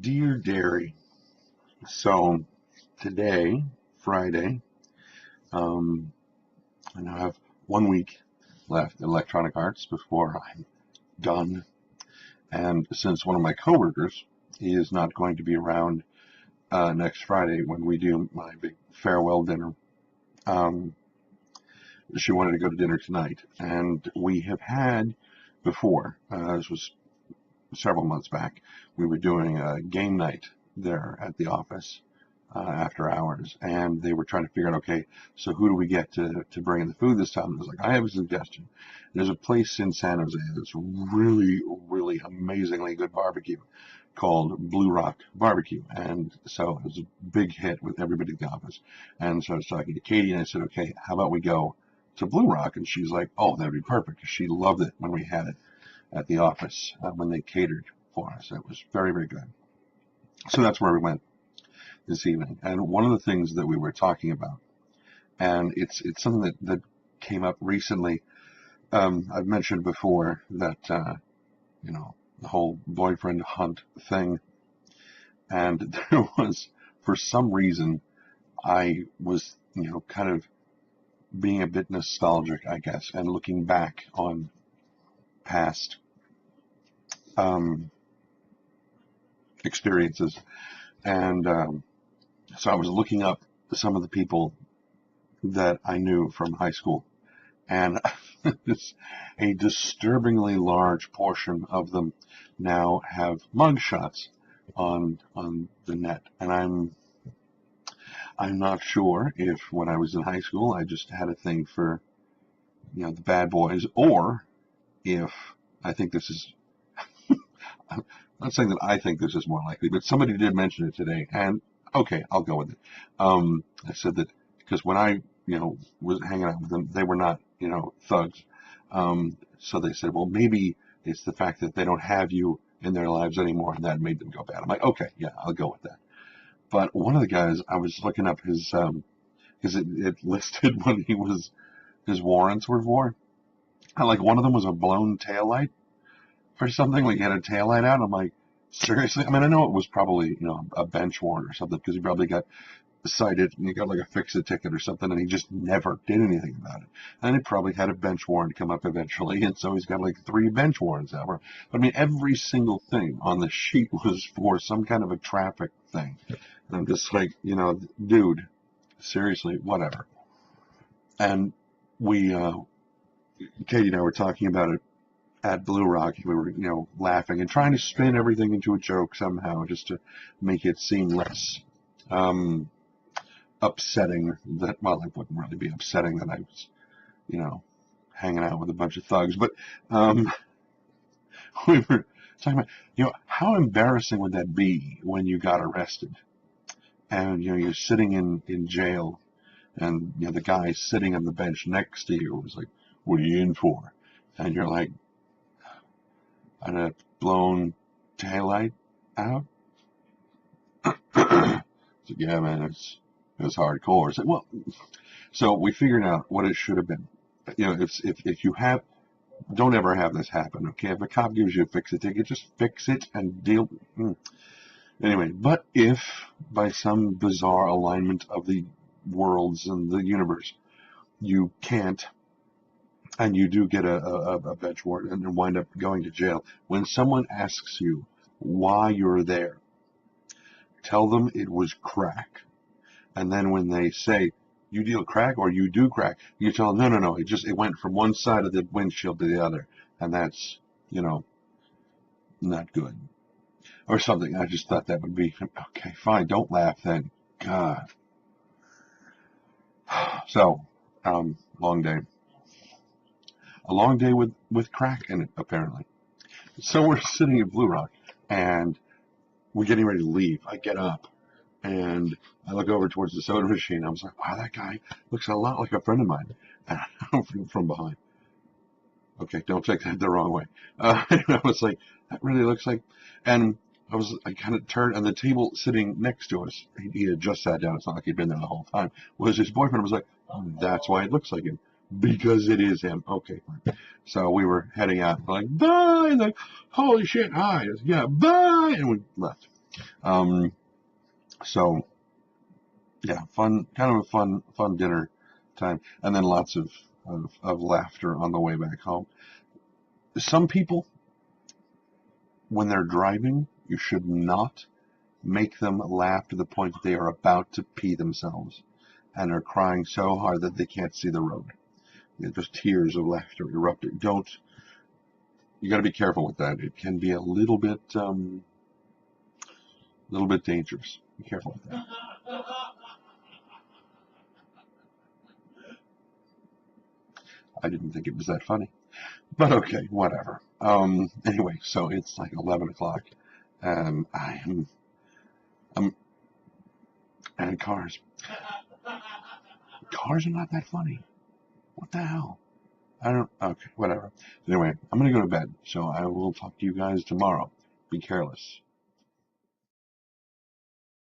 Dear Dairy, so today, Friday, um, I now have 1 week left in Electronic Arts before I'm done. And since one of my coworkers is not going to be around next Friday when we do my big farewell dinner, um, she wanted to go to dinner tonight. And we have had before, this was several months back, we were doing a game night there at the office after hours, and they were trying to figure out, okay, so who do we get to bring in the food this time? I was like, I have a suggestion. There's a place in San Jose that's really, really amazingly good barbecue called Blue Rock BBQ, and so it was a big hit with everybody in the office. And so I was talking to Katie, and I said, okay, how about we go to Blue Rock? And she's like, oh, that'd be perfect, because she loved it when we had it at the office when they catered for us. It was very, very good. So that's where we went this evening. And one of the things that we were talking about, and it's something that came up recently. I've mentioned before that the whole boyfriend hunt thing, and there was, for some reason, I was kind of being a bit nostalgic, I guess, and looking back on past experiences. And so I was looking up some of the people that I knew from high school, and a disturbingly large portion of them now have mugshots on the net. And I'm not sure if when I was in high school I just had a thing for the bad boys, or if I think this is I'm not saying that I think this is more likely, but somebody did mention it today, and okay, I'll go with it. I said that because when I, was hanging out with them, they were not, thugs. So they said, well, maybe it's the fact that they don't have you in their lives anymore, and that made them go bad. I'm like, okay, yeah, I'll go with that. But one of the guys, I was looking up his, because it listed what his warrants were for. And like one of them was a blown taillight or something, like he had a taillight out. I'm like, seriously? I mean, I know it was probably, a bench warrant or something, because he probably got cited and he got like a fix-it ticket or something, and he just never did anything about it. And he probably had a bench warrant come up eventually, and so he's got like 3 bench warrants ever. But I mean, every single thing on the sheet was for some kind of a traffic thing. And I'm just like, dude, seriously, whatever. And we, Katie and I were talking about it at Blue Rock. We were, laughing and trying to spin everything into a joke somehow, just to make it seem less upsetting. That, well, it wouldn't really be upsetting that I was, hanging out with a bunch of thugs. But we were talking about, how embarrassing would that be when you got arrested, and you're sitting in jail, and the guy sitting on the bench next to you was like, "What are you in for?" And you're like, "On a blown taillight out." So, yeah, man, it was hardcore. It's like, well, so we figured out what it should have been. If you have, don't ever have this happen, okay? If a cop gives you a fix-it ticket, just fix it and deal. Anyway, but if by some bizarre alignment of the worlds and the universe you can't, and you do get a bench warrant and wind up going to jail, when someone asks you why you're there, tell them it was crack. And then when they say, you deal crack or you do crack, you tell them, no, it went from one side of the windshield to the other. And that's, not good. Or something. I just thought that would be, okay, fine, don't laugh then. God. So, long day. A long day with crack in it, apparently. So we're sitting at Blue Rock, and we're getting ready to leave. I get up, and I look over towards the soda machine. I was like, wow, that guy looks a lot like a friend of mine. From behind. Okay, don't take that the wrong way. And I was like, that really looks like... And I kind of turned, and the table sitting next to us, he had just sat down. It's not like he'd been there the whole time. Was his boyfriend. I was like, oh, that's why it looks like him. Because it is him. Okay, fine. So we were heading out. Like, bye! And like, holy shit, hi. Yeah, bye! And we left. Um, so yeah, kind of a fun dinner time, and then lots of laughter on the way back home. Some people, when they're driving, you should not make them laugh to the point that they are about to pee themselves and are crying so hard that they can't see the road. Just tears of laughter erupting. You got to be careful with that. It can be a little bit dangerous. Be careful with that. I didn't think it was that funny, but okay, whatever. Anyway, so it's like 11 o'clock, and I'm, and cars are not that funny. What the hell? I don't, okay, whatever. Anyway, I'm going to go to bed, so I will talk to you guys tomorrow. Be careless.